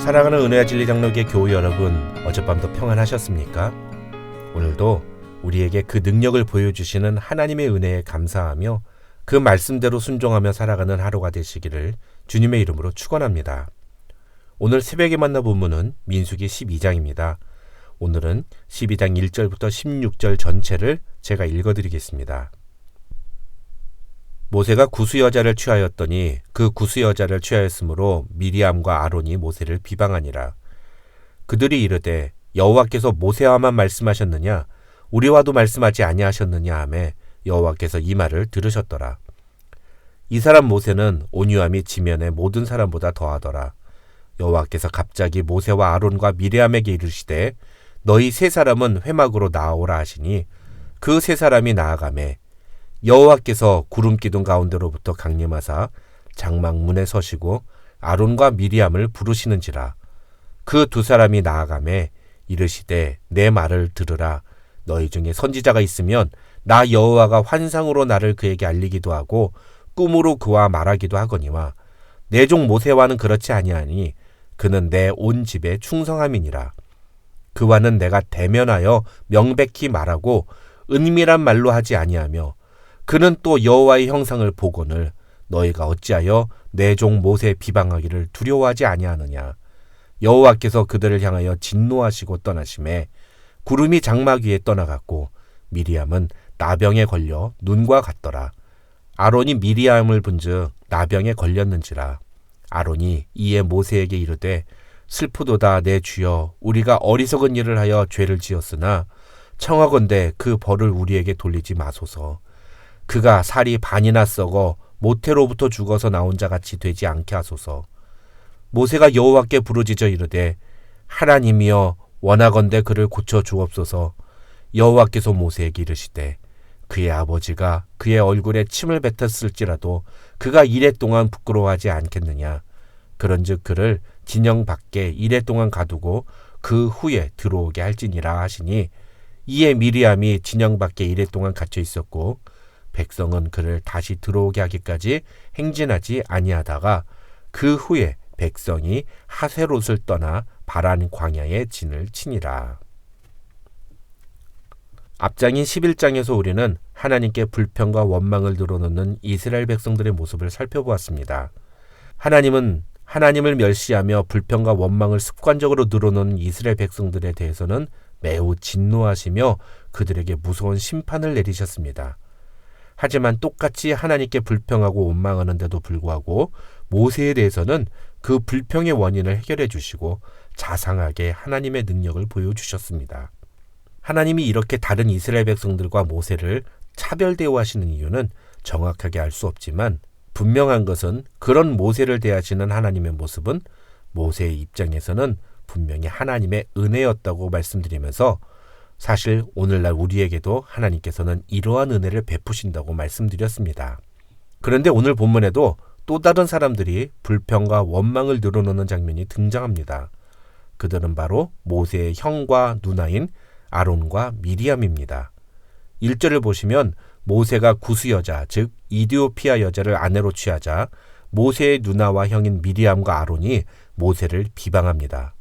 사랑하는 은혜와 진리 장로교회 교우 여러분, 어젯밤도 평안하셨습니까? 오늘도 우리에게 그 능력을 보여주시는 하나님의 은혜에 감사하며 그 말씀대로 순종하며 살아가는 하루가 되시기를 주님의 이름으로 축원합니다. 오늘 새벽에 만나 본문은 민수기 12장입니다. 오늘은 12장 1절부터 16절 전체를 제가 읽어드리겠습니다. 모세가 구스 여자를 취하였더니 그 구스 여자를 취하였으므로 미리암과 아론이 모세를 비방하니라. 그들이 이르되 여호와께서 모세와만 말씀하셨느냐 우리와도 말씀하지 아니하셨느냐 하매 여호와께서 이 말을 들으셨더라. 이 사람 모세는 온유함이 지면의 모든 사람보다 더하더라. 여호와께서 갑자기 모세와 아론과 미리암에게 이르시되 너희 세 사람은 회막으로 나아오라 하시니 그 세 사람이 나아가매 여호와께서 구름 기둥 가운데로부터 강림하사 장막문에 서시고 아론과 미리암을 부르시는지라. 그 두 사람이 나아가매 이르시되 내 말을 들으라. 너희 중에 선지자가 있으면 나 여호와가 환상으로 나를 그에게 알리기도 하고 꿈으로 그와 말하기도 하거니와 내 종 모세와는 그렇지 아니하니 그는 내 온 집에 충성함이니라. 그와는 내가 대면하여 명백히 말하고 은밀한 말로 하지 아니하며 그는 또 여호와의 형상을 보거늘 너희가 어찌하여 내 종 모세 비방하기를 두려워하지 아니하느냐. 여호와께서 그들을 향하여 진노하시고 떠나심에 구름이 장막 위에 떠나갔고 미리암은 나병에 걸려 눈과 같더라. 아론이 미리암을 본즉 나병에 걸렸는지라. 아론이 이에 모세에게 이르되 슬프도다 내 주여 우리가 어리석은 일을 하여 죄를 지었으나 청하건대 그 벌을 우리에게 돌리지 마소서. 그가 살이 반이나 썩어 모태로부터 죽어서 나온 자 같이 되지 않게 하소서. 모세가 여호와께 부르짖어 이르되 하나님이여 원하건대 그를 고쳐 주옵소서. 여호와께서 모세에게 이르시되 그의 아버지가 그의 얼굴에 침을 뱉었을지라도 그가 이레 동안 부끄러워하지 않겠느냐. 그런즉 그를 진영 밖에 이레 동안 가두고 그 후에 들어오게 할지니라 하시니 이에 미리암이 진영 밖에 이레 동안 갇혀 있었고 백성은 그를 다시 들어오게 하기까지 행진하지 아니하다가 그 후에 백성이 하세롯을 떠나 바란 광야에 진을 치니라. 앞장인 11장에서 우리는 하나님께 불평과 원망을 늘어놓는 이스라엘 백성들의 모습을 살펴보았습니다. 하나님은 하나님을 멸시하며 불평과 원망을 습관적으로 늘어놓는 이스라엘 백성들에 대해서는 매우 진노하시며 그들에게 무서운 심판을 내리셨습니다. 하지만 똑같이 하나님께 불평하고 원망하는데도 불구하고 모세에 대해서는 그 불평의 원인을 해결해 주시고 자상하게 하나님의 능력을 보여주셨습니다. 하나님이 이렇게 다른 이스라엘 백성들과 모세를 차별 대우하시는 이유는 정확하게 알 수 없지만 분명한 것은 그런 모세를 대하시는 하나님의 모습은 모세의 입장에서는 분명히 하나님의 은혜였다고 말씀드리면서 사실 오늘날 우리에게도 하나님께서는 이러한 은혜를 베푸신다고 말씀드렸습니다. 그런데 오늘 본문에도 또 다른 사람들이 불평과 원망을 늘어놓는 장면이 등장합니다. 그들은 바로 모세의 형과 누나인 아론과 미리암입니다. 1절을 보시면 모세가 구스 여자 즉 이디오피아 여자를 아내로 취하자 모세의 누나와 형인 미리암과 아론이 모세를 비방합니다.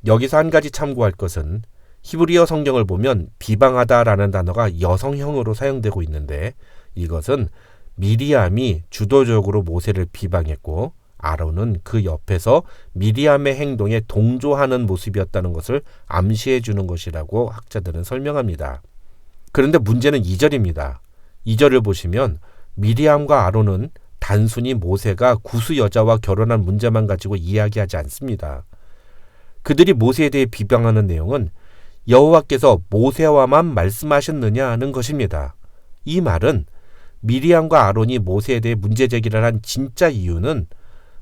여기서 한 가지 참고할 것은 히브리어 성경을 보면 비방하다라는 단어가 여성형으로 사용되고 있는데 이것은 미리암이 주도적으로 모세를 비방했고 아론은 그 옆에서 미리암의 행동에 동조하는 모습이었다는 것을 암시해 주는 것이라고 학자들은 설명합니다. 그런데 문제는 2절입니다. 2절을 보시면 미리암과 아론은 단순히 모세가 구스 여자와 결혼한 문제만 가지고 이야기하지 않습니다. 그들이 모세에 대해 비방하는 내용은 여호와께서 모세와만 말씀하셨느냐 하는 것입니다. 이 말은 미리암과 아론이 모세에 대해 문제 제기를 한 진짜 이유는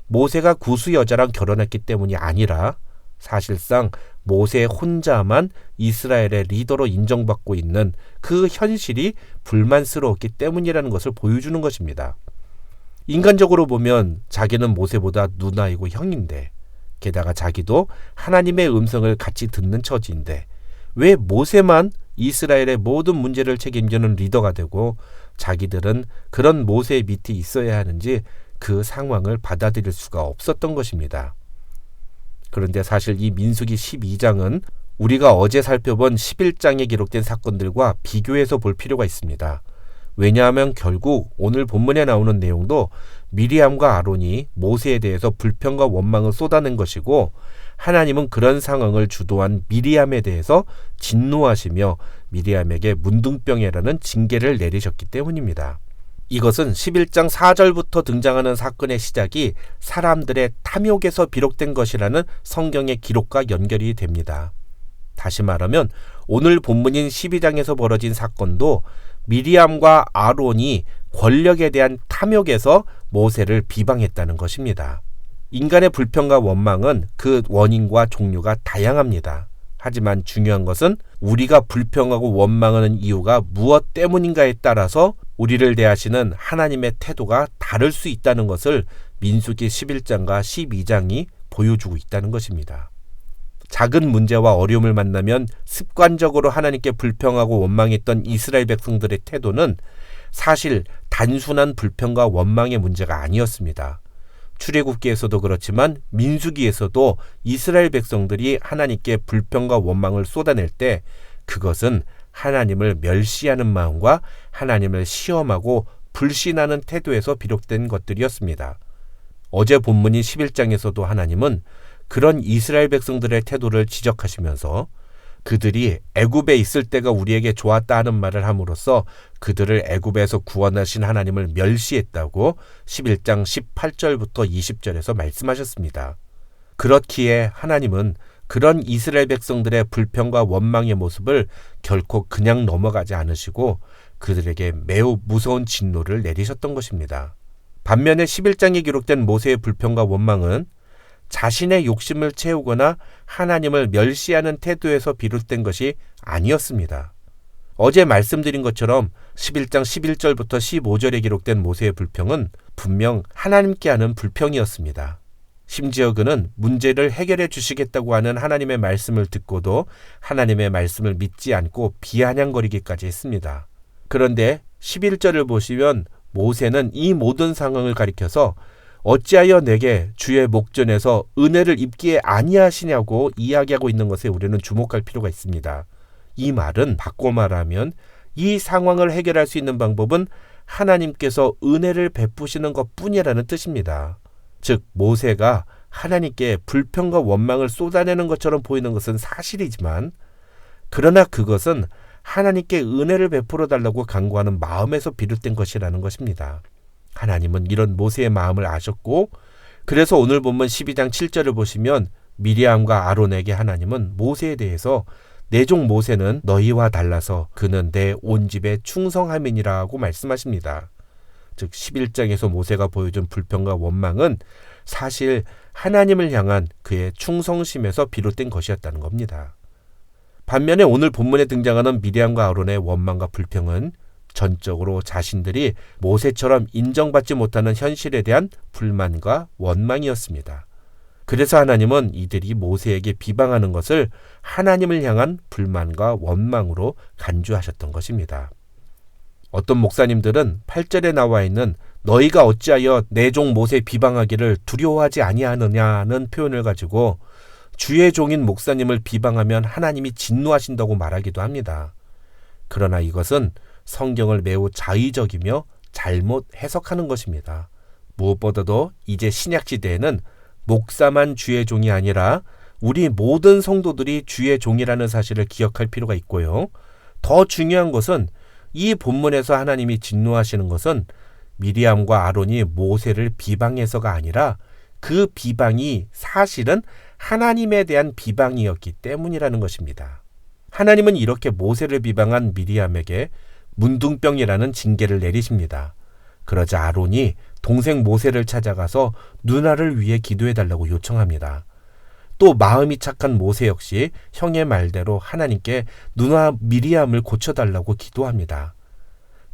모세가 구스 여자랑 결혼했기 때문이 아니라 사실상 모세 혼자만 이스라엘의 리더로 인정받고 있는 그 현실이 불만스러웠기 때문이라는 것을 보여주는 것입니다. 인간적으로 보면 자기는 모세보다 누나이고 형인데 게다가 자기도 하나님의 음성을 같이 듣는 처지인데 왜 모세만 이스라엘의 모든 문제를 책임지는 리더가 되고 자기들은 그런 모세의 밑에 있어야 하는지 그 상황을 받아들일 수가 없었던 것입니다. 그런데 사실 이 민수기 12장은 우리가 어제 살펴본 11장에 기록된 사건들과 비교해서 볼 필요가 있습니다. 왜냐하면 결국 오늘 본문에 나오는 내용도 미리암과 아론이 모세에 대해서 불평과 원망을 쏟아낸 것이고, 하나님은 그런 상황을 주도한 미리암에 대해서 진노하시며 미리암에게 문둥병이라는 징계를 내리셨기 때문입니다. 이것은 11장 4절부터 등장하는 사건의 시작이 사람들의 탐욕에서 비롯된 것이라는 성경의 기록과 연결이 됩니다. 다시 말하면 오늘 본문인 12장에서 벌어진 사건도 미리암과 아론이 권력에 대한 탐욕에서 모세를 비방했다는 것입니다. 인간의 불평과 원망은 그 원인과 종류가 다양합니다. 하지만 중요한 것은 우리가 불평하고 원망하는 이유가 무엇 때문인가에 따라서 우리를 대하시는 하나님의 태도가 다를 수 있다는 것을 민수기 11장과 12장이 보여주고 있다는 것입니다. 작은 문제와 어려움을 만나면 습관적으로 하나님께 불평하고 원망했던 이스라엘 백성들의 태도는 사실 단순한 불평과 원망의 문제가 아니었습니다. 출애굽기에서도 그렇지만 민수기에서도 이스라엘 백성들이 하나님께 불평과 원망을 쏟아낼 때 그것은 하나님을 멸시하는 마음과 하나님을 시험하고 불신하는 태도에서 비롯된 것들이었습니다. 어제 본문인 11장에서도 하나님은 그런 이스라엘 백성들의 태도를 지적하시면서 그들이 애굽에 있을 때가 우리에게 좋았다 하는 말을 함으로써 그들을 애굽에서 구원하신 하나님을 멸시했다고 11장 18절부터 20절에서 말씀하셨습니다. 그렇기에 하나님은 그런 이스라엘 백성들의 불평과 원망의 모습을 결코 그냥 넘어가지 않으시고 그들에게 매우 무서운 진노를 내리셨던 것입니다. 반면에 11장에 기록된 모세의 불평과 원망은 자신의 욕심을 채우거나 하나님을 멸시하는 태도에서 비롯된 것이 아니었습니다. 어제 말씀드린 것처럼 11장 11절부터 15절에 기록된 모세의 불평은 분명 하나님께 하는 불평이었습니다. 심지어 그는 문제를 해결해 주시겠다고 하는 하나님의 말씀을 듣고도 하나님의 말씀을 믿지 않고 비아냥거리기까지 했습니다. 그런데 11절을 보시면 모세는 이 모든 상황을 가리켜서 어찌하여 내게 주의 목전에서 은혜를 입기에 아니하시냐고 이야기하고 있는 것에 우리는 주목할 필요가 있습니다. 이 말은 바꿔 말하면 이 상황을 해결할 수 있는 방법은 하나님께서 은혜를 베푸시는 것뿐이라는 뜻입니다. 즉 모세가 하나님께 불평과 원망을 쏟아내는 것처럼 보이는 것은 사실이지만 그러나 그것은 하나님께 은혜를 베풀어 달라고 간구하는 마음에서 비롯된 것이라는 것입니다. 하나님은 이런 모세의 마음을 아셨고 그래서 오늘 본문 12장 7절을 보시면 미리암과 아론에게 하나님은 모세에 대해서 내 종 모세는 너희와 달라서 그는 내 온 집에 충성함이니라고 말씀하십니다. 즉 11장에서 모세가 보여준 불평과 원망은 사실 하나님을 향한 그의 충성심에서 비롯된 것이었다는 겁니다. 반면에 오늘 본문에 등장하는 미리암과 아론의 원망과 불평은 전적으로 자신들이 모세처럼 인정받지 못하는 현실에 대한 불만과 원망이었습니다. 그래서 하나님은 이들이 모세에게 비방하는 것을 하나님을 향한 불만과 원망으로 간주하셨던 것입니다. 어떤 목사님들은 8절에 나와 있는 너희가 어찌하여 내 종 모세 비방하기를 두려워하지 아니하느냐는 표현을 가지고 주의 종인 목사님을 비방하면 하나님이 진노하신다고 말하기도 합니다. 그러나 이것은 성경을 매우 자의적이며 잘못 해석하는 것입니다. 무엇보다도 이제 신약시대에는 목사만 주의 종이 아니라 우리 모든 성도들이 주의 종이라는 사실을 기억할 필요가 있고요. 더 중요한 것은 이 본문에서 하나님이 진노하시는 것은 미리암과 아론이 모세를 비방해서가 아니라 그 비방이 사실은 하나님에 대한 비방이었기 때문이라는 것입니다. 하나님은 이렇게 모세를 비방한 미리암에게 문둥병이라는 징계를 내리십니다. 그러자 아론이 동생 모세를 찾아가서 누나를 위해 기도해달라고 요청합니다. 또 마음이 착한 모세 역시 형의 말대로 하나님께 누나 미리암을 고쳐달라고 기도합니다.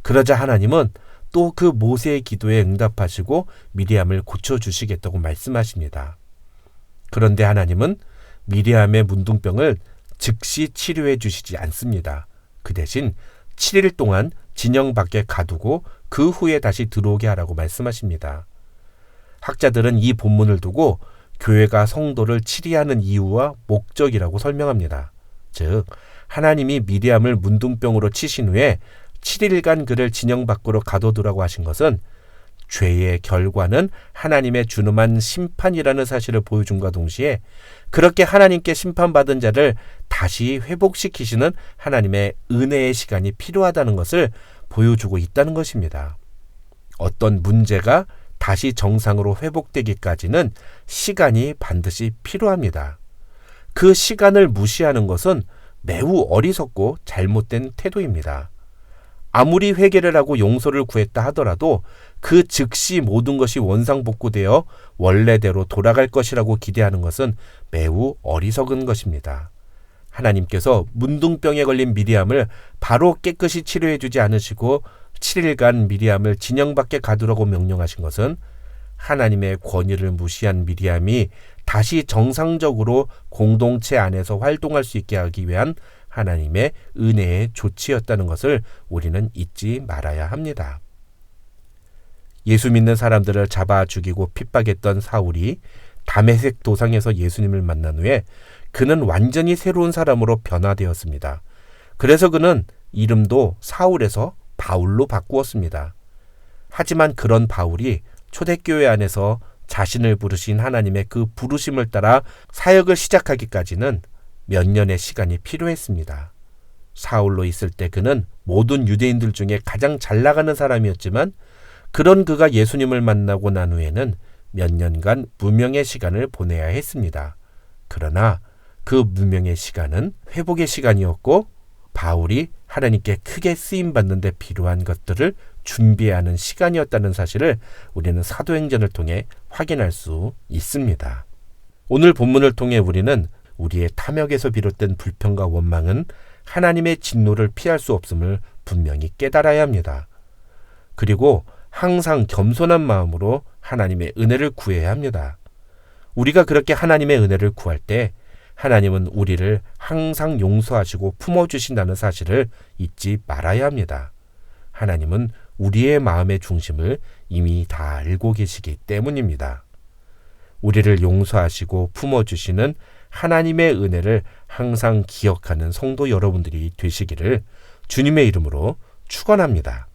그러자 하나님은 또 그 모세의 기도에 응답하시고 미리암을 고쳐주시겠다고 말씀하십니다. 그런데 하나님은 미리암의 문둥병을 즉시 치료해 주시지 않습니다. 그 대신 7일 동안 진영 밖에 가두고 그 후에 다시 들어오게 하라고 말씀하십니다. 학자들은 이 본문을 두고 교회가 성도를 치리하는 이유와 목적이라고 설명합니다. 즉, 하나님이 미리암을 문둥병으로 치신 후에 7일간 그를 진영 밖으로 가둬두라고 하신 것은 죄의 결과는 하나님의 준엄한 심판이라는 사실을 보여준과 동시에 그렇게 하나님께 심판받은 자를 다시 회복시키시는 하나님의 은혜의 시간이 필요하다는 것을 보여주고 있다는 것입니다. 어떤 문제가 다시 정상으로 회복되기까지는 시간이 반드시 필요합니다. 그 시간을 무시하는 것은 매우 어리석고 잘못된 태도입니다. 아무리 회개를 하고 용서를 구했다 하더라도 그 즉시 모든 것이 원상복구되어 원래대로 돌아갈 것이라고 기대하는 것은 매우 어리석은 것입니다. 하나님께서 문둥병에 걸린 미리암을 바로 깨끗이 치료해 주지 않으시고 7일간 미리암을 진영 밖에 가두라고 명령하신 것은 하나님의 권위를 무시한 미리암이 다시 정상적으로 공동체 안에서 활동할 수 있게 하기 위한 하나님의 은혜의 조치였다는 것을 우리는 잊지 말아야 합니다. 예수 믿는 사람들을 잡아 죽이고 핍박했던 사울이 다메섹 도상에서 예수님을 만난 후에 그는 완전히 새로운 사람으로 변화되었습니다. 그래서 그는 이름도 사울에서 바울로 바꾸었습니다. 하지만 그런 바울이 초대교회 안에서 자신을 부르신 하나님의 그 부르심을 따라 사역을 시작하기까지는 몇 년의 시간이 필요했습니다. 사울로 있을 때 그는 모든 유대인들 중에 가장 잘 나가는 사람이었지만 그런 그가 예수님을 만나고 난 후에는 몇 년간 무명의 시간을 보내야 했습니다. 그러나 그 무명의 시간은 회복의 시간이었고 바울이 하나님께 크게 쓰임받는 데 필요한 것들을 준비해야 하는 시간이었다는 사실을 우리는 사도행전을 통해 확인할 수 있습니다. 오늘 본문을 통해 우리는 우리의 탐욕에서 비롯된 불평과 원망은 하나님의 진노를 피할 수 없음을 분명히 깨달아야 합니다. 그리고 항상 겸손한 마음으로 하나님의 은혜를 구해야 합니다. 우리가 그렇게 하나님의 은혜를 구할 때 하나님은 우리를 항상 용서하시고 품어주신다는 사실을 잊지 말아야 합니다. 하나님은 우리의 마음의 중심을 이미 다 알고 계시기 때문입니다. 우리를 용서하시고 품어주시는 하나님의 은혜를 항상 기억하는 성도 여러분들이 되시기를 주님의 이름으로 축원합니다.